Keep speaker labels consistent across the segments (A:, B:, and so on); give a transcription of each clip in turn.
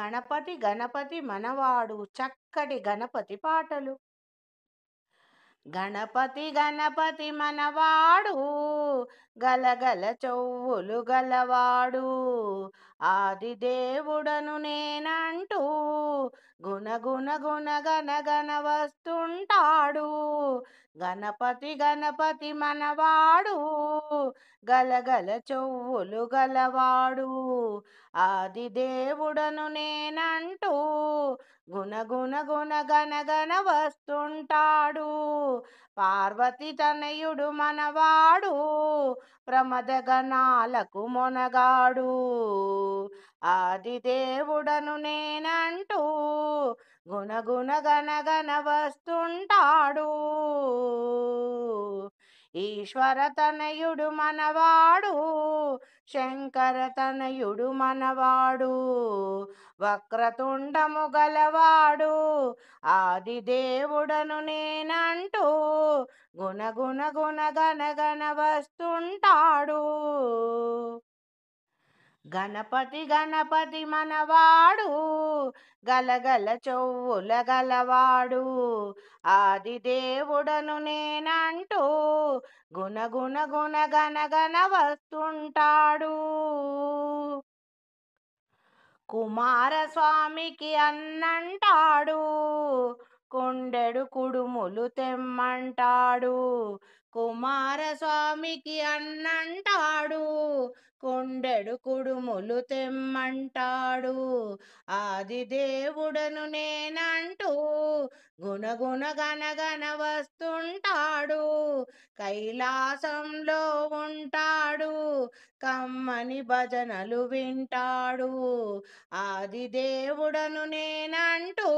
A: గణపతి గణపతి మనవాడు చక్కటి గణపతి పాటలు. గణపతి గణపతి మనవాడు గలగల చెవులు గలవాడు, ఆదిదేవుడను నేనంటూ గుణగుణ గుణగణ వస్తుంటాడు. గణపతి గణపతి మనవాడు గలగల చెవులు గలవాడు, ఆదిదేవుడను నేనంటూ గుణగుణ గుణగణ వస్తుంటాడు. పార్వతి తనయుడు మనవాడు ప్రమదగణాలకు మొనగాడు, ఆదిదేవుడను నేనంటూ గుణగుణ గణగణ వస్తుంటాడు. ఈశ్వర తనయుడు మనవాడు శంకర తనయుడు మనవాడు, వక్రతుండము గలవాడు ఆదిదేవుడను నేనంటూ గుణగుణ గుణగణ వస్తుంటాడు. గణపతి గణపతి మనవాడు గలగల చెవుల గలవాడు, ఆదిదేవుడను నేనంటూ గుణగుణ గుణగణ వస్తుంటాడు. కుమారస్వామికి అన్నంటాడు కొండెడు కుడుములు తెమ్మంటాడు. కుమారస్వామికి అన్నంటాడు కొండెడు కుడుములు తెమ్మంటాడు, ఆదిదేవుడను నేనంటూ గుణగుణ గణగణ వస్తుంటాడు. కైలాసంలో ఉంటాడు కమ్మని భజనలు వింటాడు, ఆదిదేవుడను నేనంటూ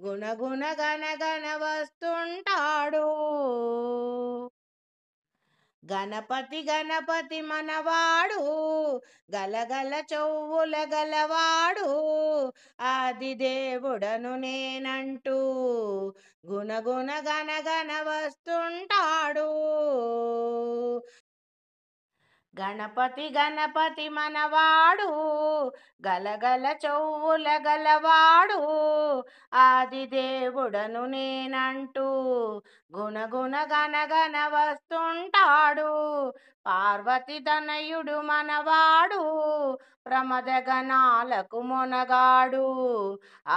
A: గుణగుణ గణగణ వస్తుంటాడు. గణపతి గణపతి మనవాడు గలగల చెవుల గలవాడు, ఆదిదేవుడను నేనంటూ గుణగుణ గణగణ వస్తుంటాడు. గణపతి గణపతి మనవాడు గలగల చెవుల గలవాడు, ఆదిదేవుడను నేనంటూ గుణగుణ గణగణ వస్తుంటాడు. పార్వతి తనయుడు మనవాడు ప్రమదగణాలకు మొనగాడు,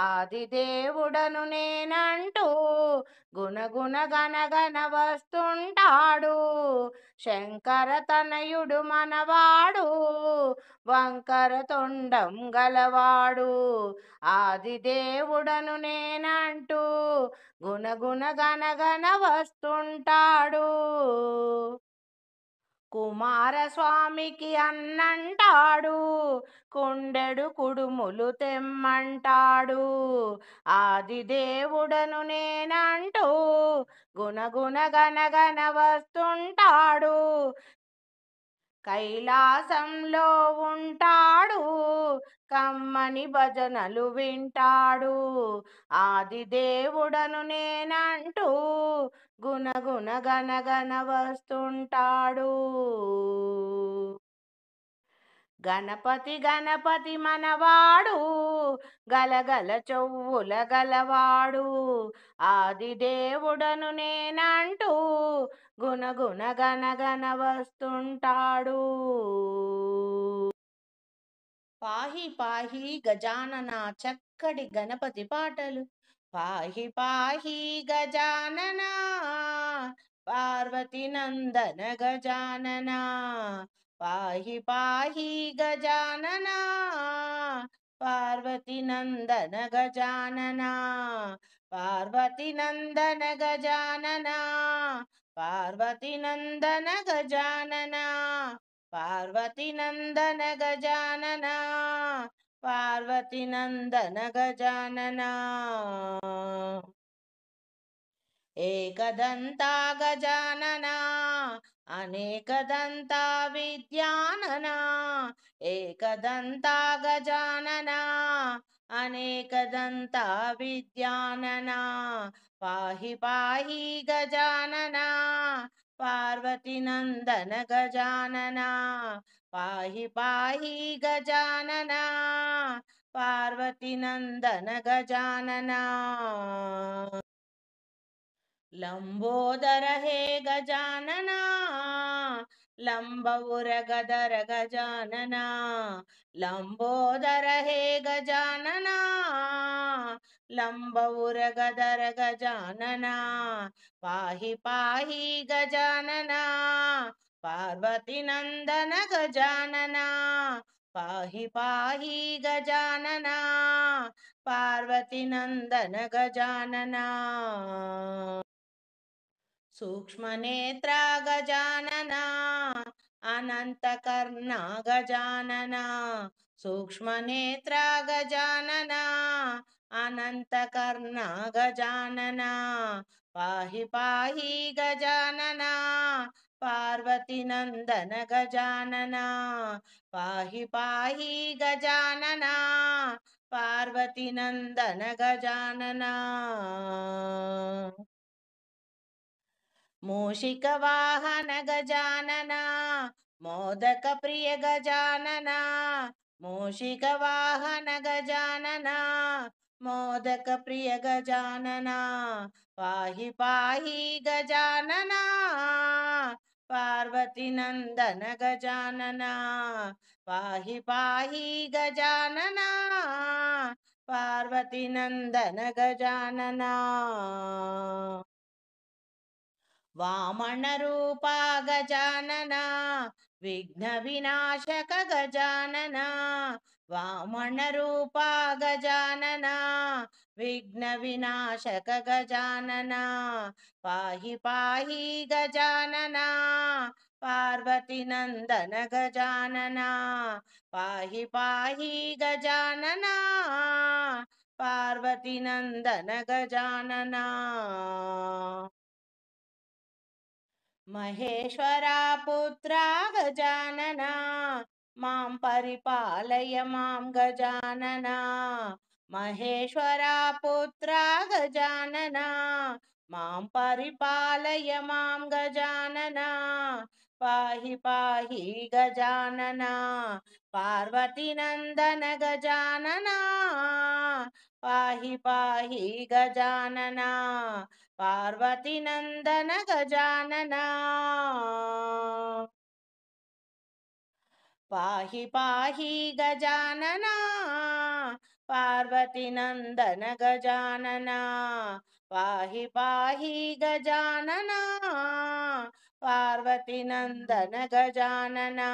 A: ఆదిదేవుడను నేనంటూ గుణగుణ గణగణ వస్తుంటాడు. శంకర తనయుడు మనవాడు వంకర తొండం గలవాడు, ఆదిదేవుడను నేనంటూ గుణగుణ గణగణ వస్తుంటాడు. కుమారస్వామికి అన్నంటాడు కొండెడు కుడుములు తెమ్మంటాడు, ఆదిదేవుడను నేనంటూ గుణగుణ గణగణ వస్తుంటాడు. కైలాసంలో ఉంటాడు కమ్మని భజనలు వింటాడు, ఆదిదేవుడను నేనంటూ గుణగుణ గణగణ వస్తుంటాడు. గణపతి గణపతి మనవాడు గలగల చెవుల గలవాడు, ఆదిదేవుడను నేనంటూ గుణగుణ గణగణ వస్తుంటాడు. పాహి పాహి గజానన చక్కటి గణపతి పాటలు. పాహి పాహి గజానన పార్వతి నందన గజానన, పాహి పాహి గజానన పార్వతి నందన గజానన, పార్వతి నందన గజానన, పార్వతి నందన గజానన, పార్వతి నందన గజానన, పార్వతి నందన గజానన. ఏకదంతా గజానన అనేకదంతా విద్యానన, ఏకదంతా గజానన అనేకదంతా విద్యానన, పాహి పాహి గజానన పార్వతి నందన గజానన, పాహి పాహి గజానన, పార్వతీనందన గజాననా. लंबोदर हे गजानना, लंबउर गदर गजानना. लंबोदर हे गजानना, लंबउर गदर गजानना. पाहि पाहि गजानना, पार्वती नंदन गजानना. पाहि पाहि गजानना, पार्वती नंदन गजानना. सूक्ष्मनेत्रा गजानना, अनन्तकर्णा गजानना. सूक्ष्मनेत्रा गजानना, अनन्तकर्णा गजानना. पाहि पाहि गजानना, पार्वतीनन्दन गजानना. पाहि पाहि गजानना, पार्वतीनन्दन गजानना. मूषिक वाहन गजानना, मोदक प्रिय गजानना. मूषिक वाहन गजानना, मोदक प्रिय गजानना. पाहि पाहि गजानना, पार्वती नंदन गजानना. पाहि पाहि गजानना, पार्वती नंदन गजानना. वामन रूपा गजानना, विघ्न विनाशक गजानना. वामन रूपा गजानना, विघ्न विनाशक गजानना. पाहि पाहि गजानना, पार्वती नंदन गजानना. पाहि पाहि गजानना, पार्वती नंदन गजानना. महेश्वरा पुत्रा गजानना, मां परिपालय मां गजानना. महेश्वरा पुत्रा गजानना, मां परिपालय मां गजानना. पाहि पाहि गजानना, पार्वती नंदन गजानना. पाहि पाहि गजानना, पार्वती नंदन गजानना. पाहि पाहि गजानना, पार्वती नंदन गजानना. पाहि पाहि गजानना, पार्वती नंदन गजानना.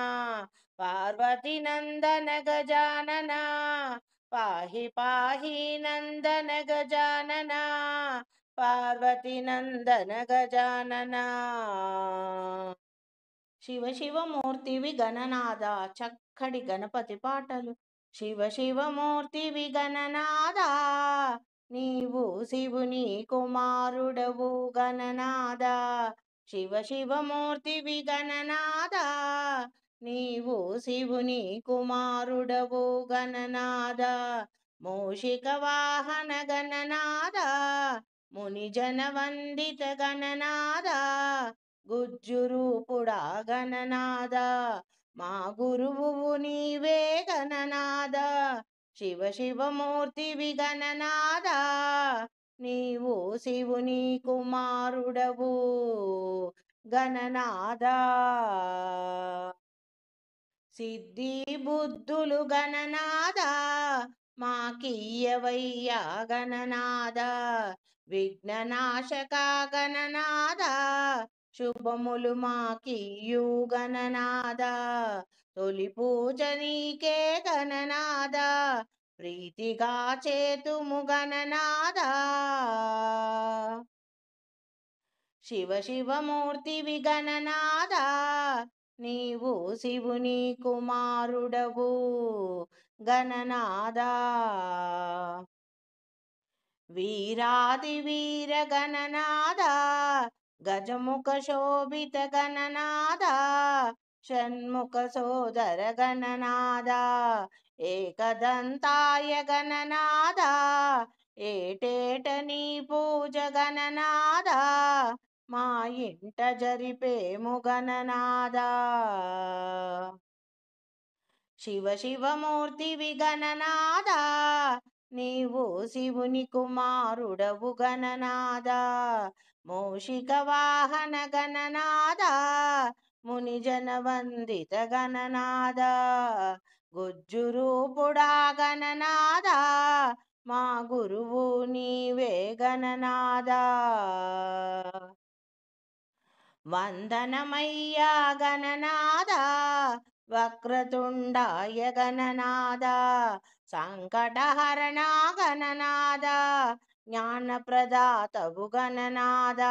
A: पार्वती नंदन गजानना, पाहि पाहि नंदन गजानना. पार्वती नंदन गजानना. శివ శివమూర్తివి గణనాద చక్కటి గణపతి పాటలు. శివ శివమూర్తివి గణనాద, నీవు శివుని కుమారుడవు గణనాద. శివ శివమూర్తివి గణనాద, నీవు శివుని కుమారుడవు గణనాద. మూషిక వాహన గణనాద, మునిజన వందిత గణనాద. గుజ్జురూపుడా గణనాద, మా గురువు నీవే గణనాద. శివ శివమూర్తివి గణనాద, నీవు శివుని కుమారుడవు గణనాద. సిద్ధి బుద్ధులు గణనాద, మాకియ్యవయ్యా గణనాద. విఘ్ననాశక గణనాద, శుభములు మాకియ్యు గణనాద. తొలి పూజ నీకే గణనాద, ప్రీతిగా చేతుము గణనాద. శివ శివమూర్తివి గణనాద, నీవు శివుని కుమారుడవు గణనాద. వీరాది వీర గణనాద, గజముఖ శోభిత గణనాద. షణ్ముఖ సోదర గణనాద, ఏకదంతాయ గణనాద. ఏటేట నీ పూజ గణనాద, మా ఇంట జరిపేము గణనాద. శివ శివమూర్తివి గణనాద, నీవు శివుని కుమారుడవు గణనాద. మూషిక వాహన గణనాద, మునిజన వందిత గణనాద. గుజ్జురూపుడా గణనాద, మా గురువు నీవే గణనాద. వందనమయ్యా గణనాద, వక్రతుండాయ గణనాద. సంకటహరణ గణనాద, జ్ఞానప్రదాతవు గణనాద.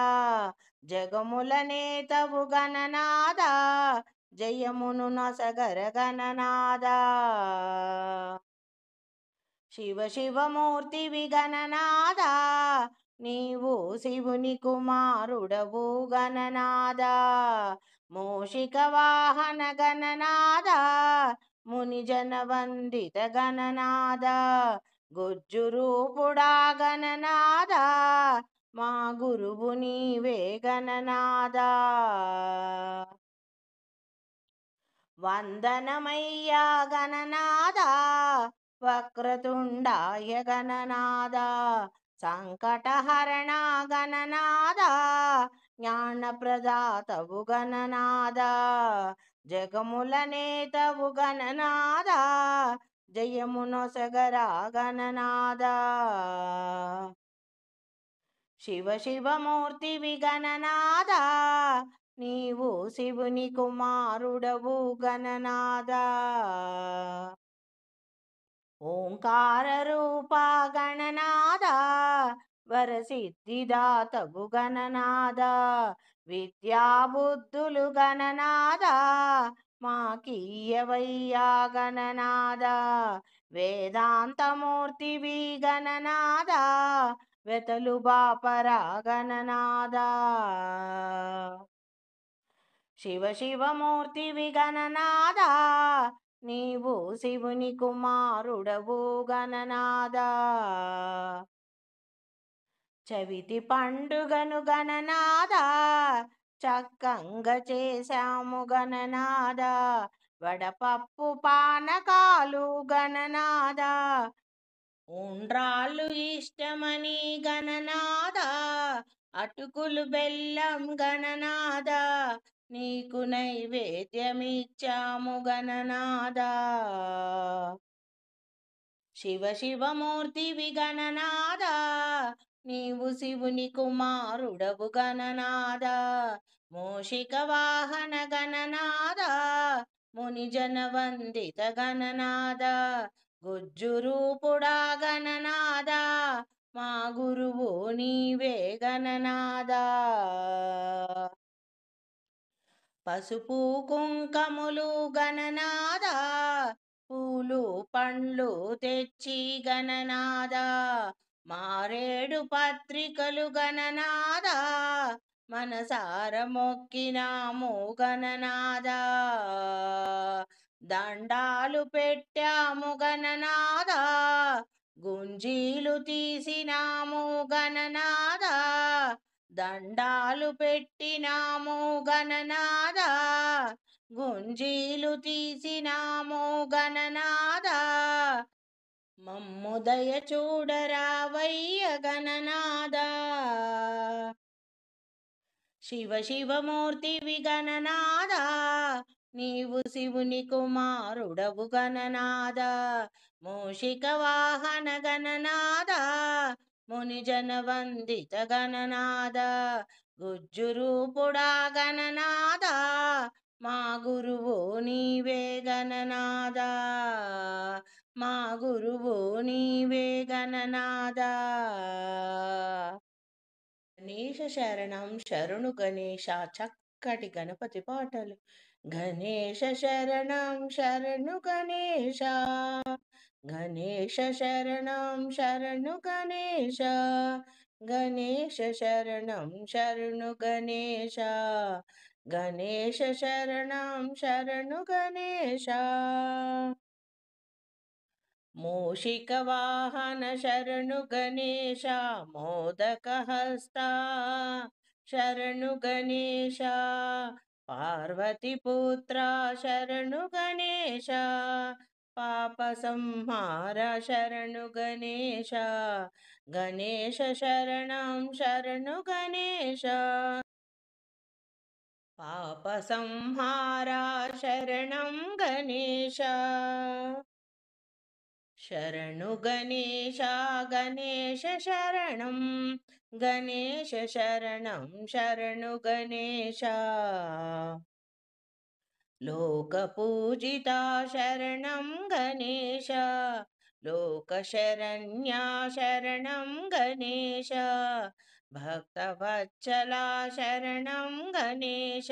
A: జగముల నేతవు గణనాద, జయమును నొసగర గణనాద. శివ శివమూర్తివి గణనాద, నీవు శివుని కుమారుడవు గణనాద. మూషిక వాహన గణనాద, మునిజన వందిత గణనాద. గుజ్జురూపుడా గణనాద, మా గురువు నీవే గణనాద. వందనమయ్యా గణనాద, వక్రతుండాయ గణనాద. సంకటహరణ గణనాద, జ్ఞానప్రదాతవు గణనాద. జగముల నేతవు గణనాద, జయమునొసగరా గణనాద. శివ శివమూర్తివి గణనాద, నీవు శివుని కుమారుడవు గణనాద. ఓంకార రూపా గణనాద, వరసిద్ధిదాతవు గణనాద. విద్యాబుద్ధులు గణనాద, మాకీయవయ్యా గణనాద. వేదాంతమూర్తివి గణనాద, వెతలు బాపరా గణనాద. శివ శివమూర్తివి గణనాద, నీవు శివుని కుమారుడవు గణనాద. చవితి పండుగను గణనాద, చక్కంగా చేశాము గణనాద. వడపప్పు పానకాలు గణనాద, ఉండ్రాళ్ళు ఇష్టమని గణనాద. అటుకులు బెల్లం గణనాద, నీకు నైవేద్యమిచ్చాము గణనాద. శివ శివమూర్తివి గణనాద, నీవు శివుని కుమారుడవు గణనాద. మూషిక వాహన గణనాద, మునిజన వందిత గణనాద. గుజ్జురూపుడా గణనాద, మా గురువు నీవే గణనాద. పసుపు కుంకములు గణనాద, పూలు పండ్లు తెచ్చి గణనాద. మారేడు పత్రికలు గణనాద, మనసార మొక్కినాము గణనాద. దండాలు పెట్టాము గణనాద, గుంజీలు తీసినాము గణనాద. దండాలు పెట్టినాము గణనాద, గుంజీలు తీసినాము గణనాద. మమ్ము దయ చూడరావయ్య గణనాద. శివ శివమూర్తివి గణనాద, నీవు శివుని కుమారుడవు గణనాద. మూషిక వాహన గణనాద, మునిజన వందిత గణనాద. గుజ్జురూపుడా గణనాద, మా గురువు నీవే గణనాద. మా గురువు నీవే గణనాద. గణేశ శరణం శరణు గణేశ, చక్కటి గణపతి పాటలు. గణేశ శరణం శరణు గణేశ, గణేశ శరణం శరణు గణేశ. గణేశ శరణం శరణు గణేశ, గణేశ శరణం శరణు గణేశ. మూషిక వాహన శరణు గణేశ, మోదక హస్త శరణు గణేశ. పార్వతీపుత్ర శరణు గణేశ, పాప సంహార శరణు గణేశ, గణేశ శరణం శరణు గణేశ, పాప సంహార శరణం గణేశ, శరణు గణేశ, గణేశ శరణం, గణేశ శరణం శరణు గణేశ, లోకపూజిత శరణం గణేశ, లోకశరణ్య శరణం గణేశ, భక్తవత్సల శరణం గణేశ,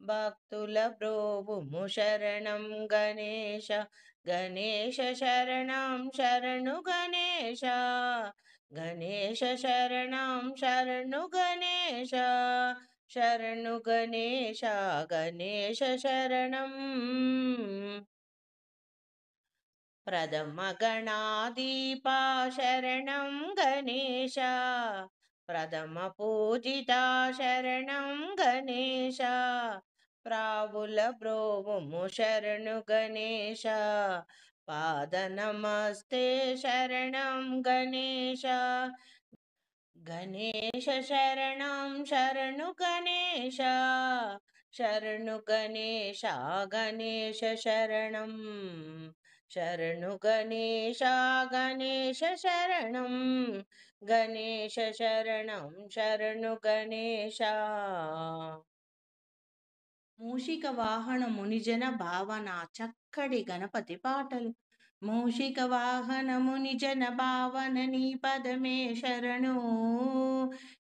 A: భక్తుల బ్రోవుము శరణం గణేశ, గణేశ శరణం శరణు గణేశ, గణేశ శరణం శరణు గణేశ, శరణు గణేశ, గణేశ శరణం. ప్రథమ గణాదీప శరణం గణేశ, ప్రథమ పూజిత శరణం గణేశ, ప్రావుల బ్రోవుము శరణు గణేశ, పాద నమస్తే శరణం గణేశ, గణేశ శరణం శరణు గణేశ, శరణు గణేశ, గణేశ శరణం, శరణు గణేశ, గణేశ శరణం, గణేశ శరణం శరణు గణేశ. మూషిక వాహన మునిజన భావన చక్కడి గణపతి పాటలు. మూషిక వాహన మునిజన భావన నీ పదమే శరణు,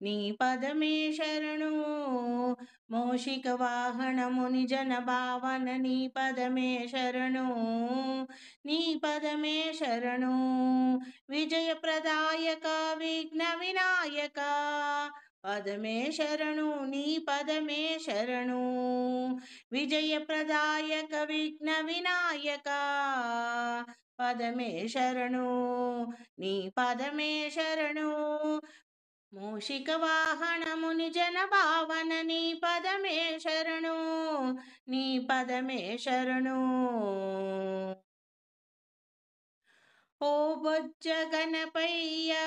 A: నీ పదమే శరణు, మూషిక వాహన మునిజన భావన నీ పదమే శరణు, నీ పదమే శరణు, విజయ ప్రదాయక విఘ్న వినాయక, పదమే శరణు, నీ పదమే శరణు, విజయ ప్రదాయక విఘ్న వినాయక, పదమే శరణు, నీ పదమే శరణు, మూషిక వాహన మునిజన భావన నీ పదమే శరణు, నీ పదమే శరణు. ఓ బొజ్జ గణపయ్యా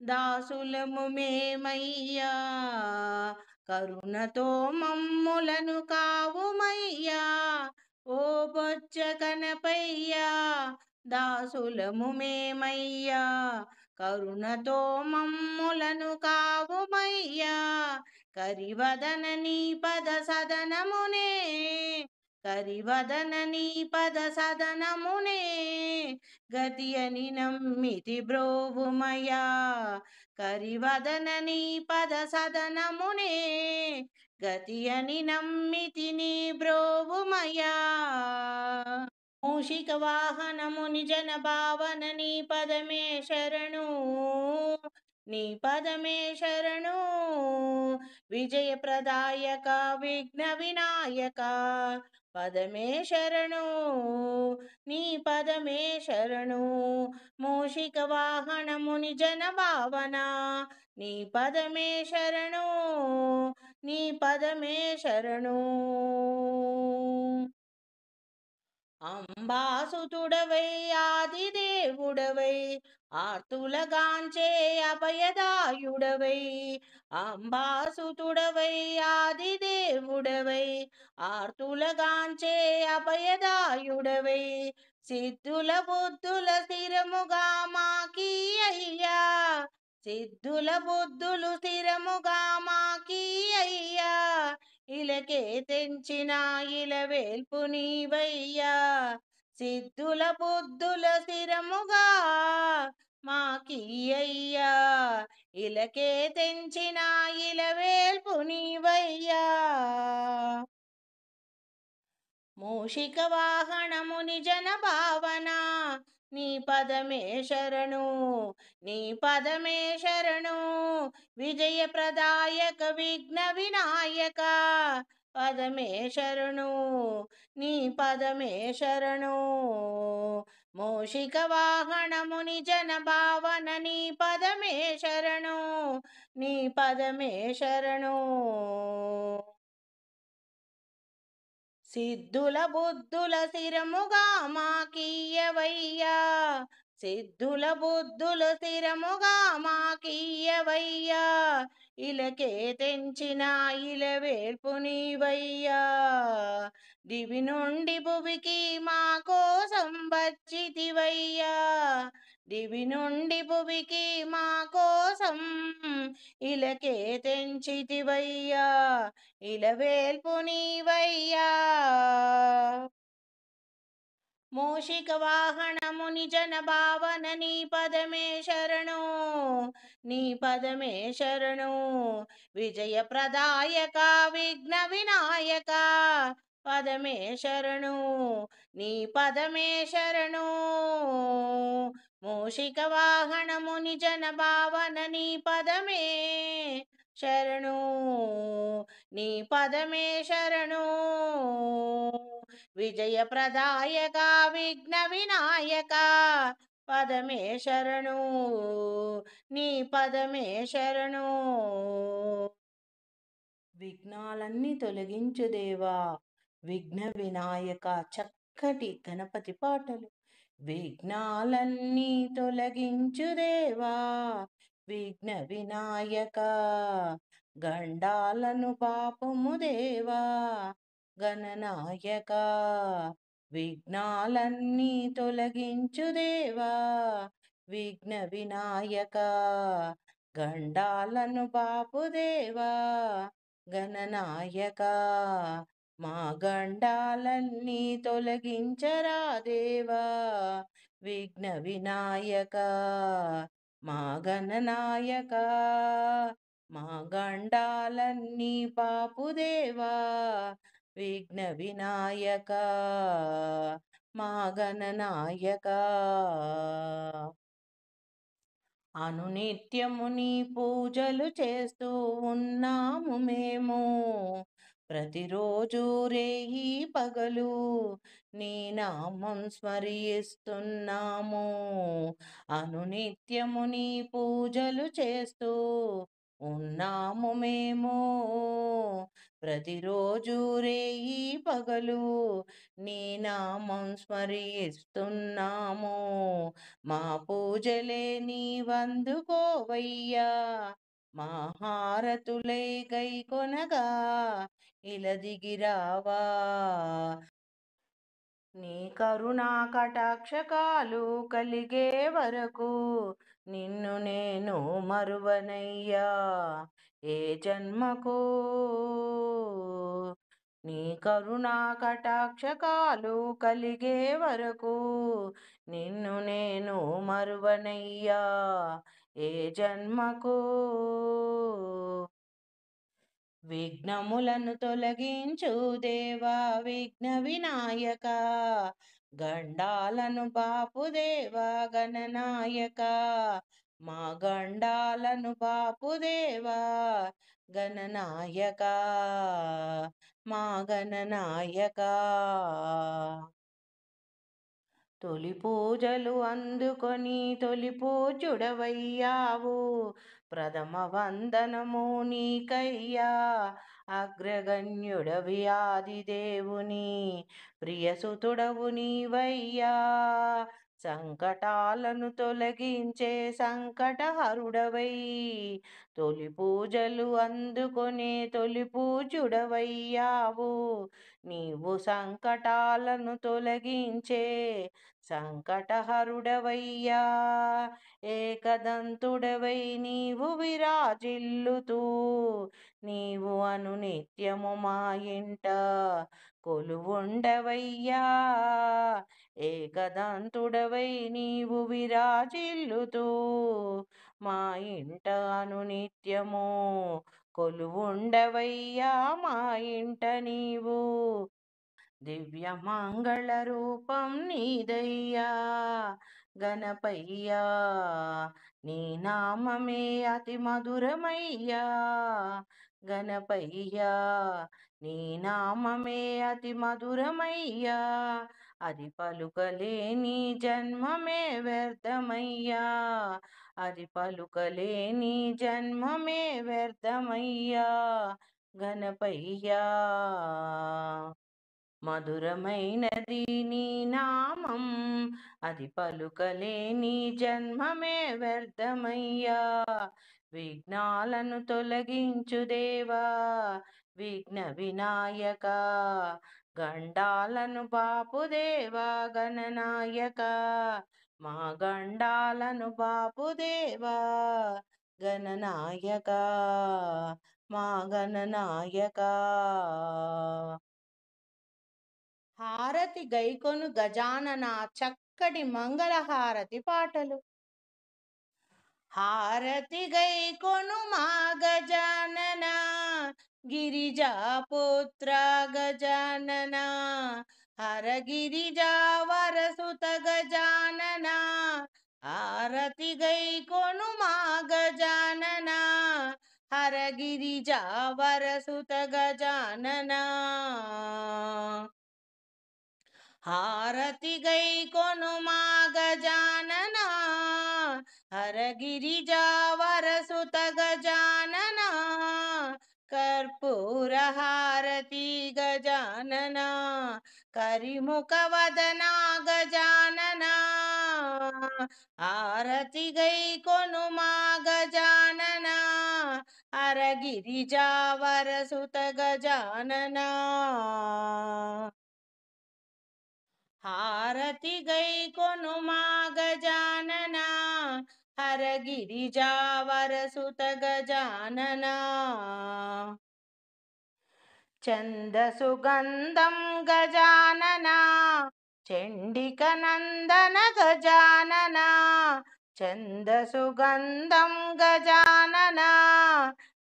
A: దాసులము మేమయ్యా, కరుణతో మమ్ములను కావుమయ్యా, ఓ బొజ్జ గణపయ్యా దాసులము మేమయ్యా, కరుణతో మమ్ములను కావుమయ్యా, కరివదన నీ పద సదనమునే, కరివదన నీ పద సదనమునే, గతి అని నమ్మితి బ్రోవుమయా, కరివదన నీ పద సదనమునే, గతి అని నమ్మితి నీ బ్రోవుమయా, మూషిక వాహన మునిజన భావన నీ పదమే శరణు, నీ పదమే శరణు, విజయ ప్రదాయక విఘ్న వినాయక, పదమే శరణు, నీ పదమే శరణు, మూషిక వాహన మునిజన భావన నీ పదమే శరణు, నీ పదమే శరణు. అంబాసుతుడవై ఆదిదేవుడవై ఆర్తులగాంచే అభయదాయుడవై, అంబాసుతుడవై ఆదిదేవుడవై ఆర్తులగాంచే అభయదాయుడవై, సిద్ధుల బుద్ధుల స్థిరముగా మాకీ అయ్యా, సిద్ధుల బుద్ధులు స్థిరముగా మాకీ అయ్యా, ఇలకే తెంచిన ఇలవేల్పు నీవయ్యా, సిద్ధుల బుద్ధుల స్థిరముగా మాకీయ్యా, ఇలకే తెంచిన ఇలవేల్పు నీవయ్యా, మూషిక వాహన మునిజన భావన నీ పదమే శరణు, నీ పదమే శరణు, విజయ ప్రదాయక విఘ్న వినాయక, పదమే శరణు, నీ పదమే శరణు, మూషిక వాహన మునిజన భావన నీ పదమే శరణు, నీ పదమే శరణు. సిద్ధుల బుద్ధుల స్థిరముగా మాకీయవయ్యా, సిద్ధుల బుద్ధుల స్థిరముగా మాకీయవయ్యా, ఇలకే తెంచిన ఇలవేల్పు నీవయ్యా, దివి నుండి భువికి మా కోసం వచ్చితివయ్యా, దివి నుండి భువికి మా కోసం ఇలకే తెంచితివయ్యా, ఇలవేల్పు నీవయ్యా. మూషిక వాహనము నిజన భావన నీ పదమే శరణు, నీ పదమే శరణు, విజయ ప్రదాయక విఘ్న వినాయక పదమే శరణు, నీ పదమే శరణు. మూషిక వాహనము నిజన భావన నీ పదమే శరణు, నీ పదమే శరణు, విజయ ప్రదాయక విఘ్న వినాయక పదమే శరణు, నీ పదమే శరణు. విఘ్నాలన్నీ తొలగించు దేవా విఘ్న వినాయక, చక్కటి గణపతి పాటలు. విఘ్నాలన్నీ తొలగించు దేవా విఘ్న వినాయక, గండాలను పాపము దేవా గణనాయక, విఘ్నాలన్నీ తొలగించు దేవా విఘ్న వినాయక, గండాలను బాపు దేవా గణనాయక, మా గండాలన్నీ తొలగించరా దేవా విఘ్న వినాయక, మా గణనాయక, మా గండాలన్నీ పాపుదేవా విఘ్న వినాయక, మా గణనాయక. అనునిత్యము నీ పూజలు చేస్తూ ఉన్నాము మేము, ప్రతిరోజు రేయి పగలు నీ నామం స్మరిస్తున్నాము. అనునిత్యము నీ పూజలు చేస్తూ ఉన్నాము మేము, ప్రతిరోజు రేయి పగలు నీ నామం స్మరిస్తున్నాము. మా పూజలే నీవందుకోవయ్యా, మా హారతులై గైకొనగా ఇలా దిగిరావా, నీ కరుణా కటాక్షకాలు కలిగే వరకు నిన్ను నేను మరువనయ్యా ఏ జన్మకు, నీ కరుణా కటాక్షకాలు కలిగే వరకు నిన్ను నేను మరువనయ్యా ఏ జన్మకు. విఘ్నములను తొలగించు దేవా విఘ్న వినాయక, గండాలను బాపు దేవా గణనాయక, మా గండాలను బాపు దేవా గణనాయక, మా గణనాయక. తొలి పూజలు అందుకొని తొలి పూజుడవయ్యావు, ప్రథమ వందనము నీకయ్యా అగ్రగణ్యుడవి ఆదిదేవుని ప్రియసుతుడవు నీవయ్యా, సంకటాలను తొలగించే సంకటహరుడవై తొలి పూజలు అందుకొనే తొలి పూజుడవయ్యావు, నీవు సంకటాలను తొలగించే సంకటహరుడవయ్యా, ఏకదంతుడవై నీవు విరాజిల్లుతూ నీవు అనునిత్యము మా ఇంట కొలువుండవయ్యా, ఏకదంతుడవై నీవు విరాజిల్లుతూ మా ఇంట అనునిత్యము కొలువుండవయ్యా, మా ఇంట నీవు. దివ్య మంగళ రూపం నీదయ్యా గణపయ్యా, నీ నామమే అతి మధురమయ్యా గణపయ్యా, నీ నామమే అతి మధురమయ్యా, అది పలుకలేని జన్మమే వ్యర్థమయ్యా, అది పలుకలేని జన్మమే వ్యర్థమయ్యా గణపయ్యా. మధురమైనది నీ నామం, అది పలుకలేని జన్మమే వ్యర్థమయ్యా. విఘ్నాలను తొలగించు దేవా విఘ్న వినాయక, గండాలను బాపు దేవా గణనాయక, మా గండాలను బాపు దేవా గణనాయక, మా గణనాయక. హారతి గైకొను గజానన, చక్కటి మంగళహారతి పాటలు. హారతి గైకొను మా గజానన, గిరిజాపుత్ర గజానన, హరగిరిజావరసుత గజానన. హారతి గైకొను మా గజానన, హరగిరిజావరసుత గజానన. హారతి గైకొను మా గజానన, హరగిరిజావరసుత గజానన. కర్పూర హారతి గజానన, కరిముఖ వదన గజానన. హారతి గైకొను మా గజానన, హరగిరిజావరసుత గజానన. హారతి గైకొను మా గజానన, హరగిరిజావరసుత గజానన. చందసుగంధం గజానన, చండిక నందన గజానన. చందసుగంధం గజానన,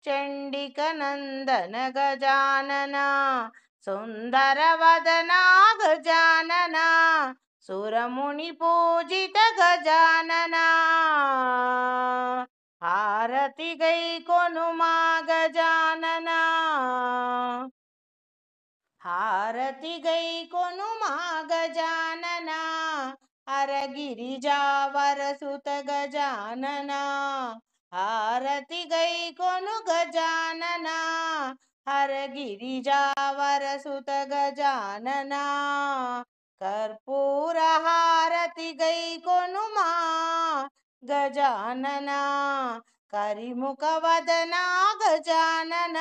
A: చండిక నందన గజానన. సుందర వదన గజానన, సురముని పూజిత గజానన. హారతి గైకొను మా గజానన, హారతి గైకొను మా గజానన, హరగిరిజావరసుత గజానన. హారతి గైకొను గజానన, హరగిరిజావరసుత గజానన. కర్పూర హారతి గైకొను మా గజానన, కరిముఖ వదన గజానన.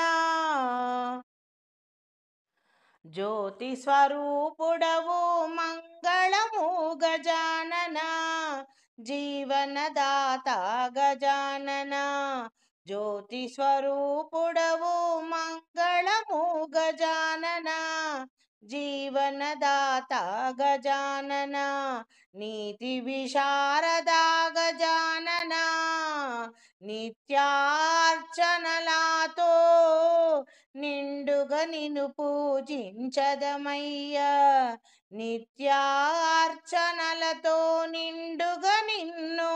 A: జ్యోతి స్వరూపుడవు మంగళము గజానన, జీవనదాత గజానన. జ్యోతి స్వరూపుడవు మంగళము గజానన, జీవనదాత గజానన. నీతి విశారద గజానన, నిత్యార్చనలతో నిండుగా నిన్ను పూజించదమయ్యా. నిత్యార్చనలతో నిండుగా నిన్ను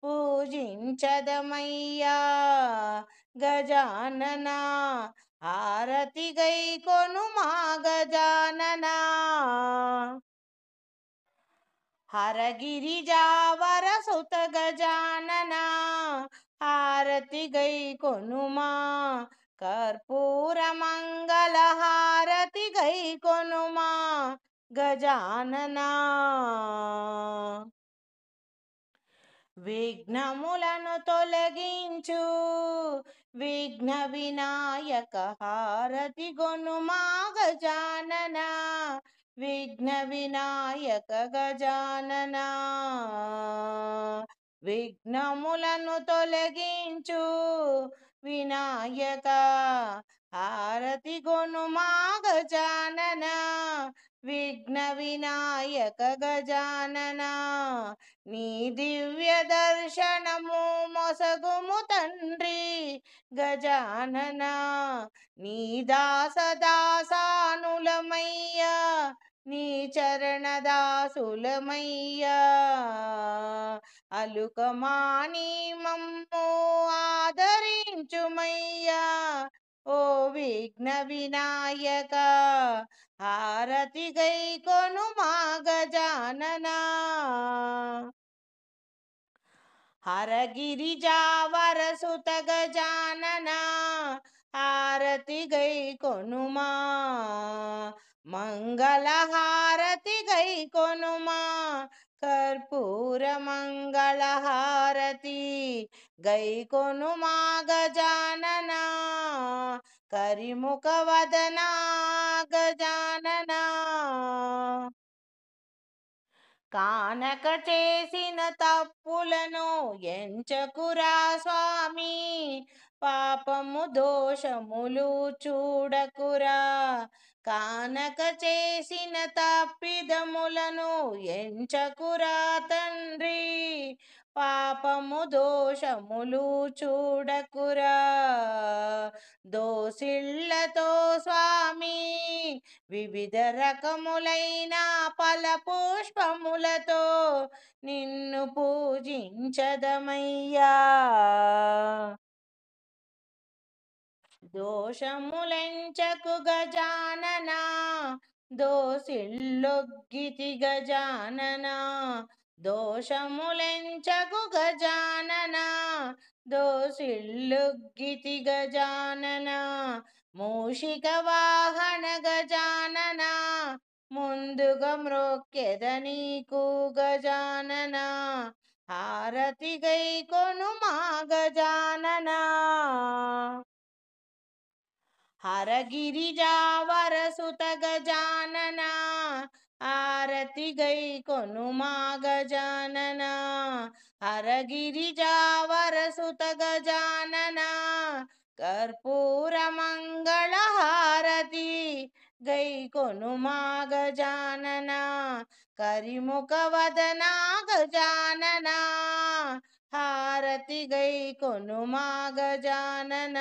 A: పూజించదమయ్యా గజానన. హారతి గైకొను మా గజానన, హరగిరిజావరసుత గజానన. హారతి గైకొను మా, కర్పూర మంగళ హారతి గైకొను మా గజానన. విఘ్నములను తొలగించు విఘ్న వినాయక, హారతి గొను మా గజానన. విఘ్న వినాయక గజానన, విఘ్నములను తొలగించు వినాయక, హారతి గొను మా గజానన. విఘ్న వినాయక గజానన. నీ దివ్య దర్శనము మొసగుము తండ్రి గజానన. నీ దాసదాసానులమయ్యా, నీ చరణ దాసులమయ్యా. అలుకమాని మమ్ము ఆదరించుమయ్యా, ఓ విఘ్న వినాయక. హారతి గైకొను మా గజానన, హరగిరిజావరసుత గజానన. హారతి గైకొను మా మంగళహారతి గైకొనుమా కర్పూర మంగళహారతి గైకొనుమా గజానన కరిముఖ వదనా గజానన కానక చేసిన తప్పులను ఎంచకురా స్వామి పాపము దోషములు చూడకురా కానక చేసిన తప్పిదములను ఎంచకురా తండ్రి పాపము దోషములు చూడకురా దోసిళ్ళతో స్వామి వివిధ రకములైన ఫల పుష్పములతో నిన్ను పూజించదమయ్యా దోషములెంచకు గజానన దోసిల్లొగ్గితి గజానన దోషములెంచకు గజానన దోసిల్లొగ్గితి గజానన మూషిక వాహన గజానన ముందుగా మ్రొక్కెద నీకు గజానన హారతి గైకొను మా గజానన హరగిరిజావరసుత గజానన ఆరతి గైకొను మా గజానన హరగిరిజావరసుత గజానన కర్పూర మంగళహారతి గైకొను మా గజానన కరిముఖ వదనా గజానన హారతి గైకొను మా గజానన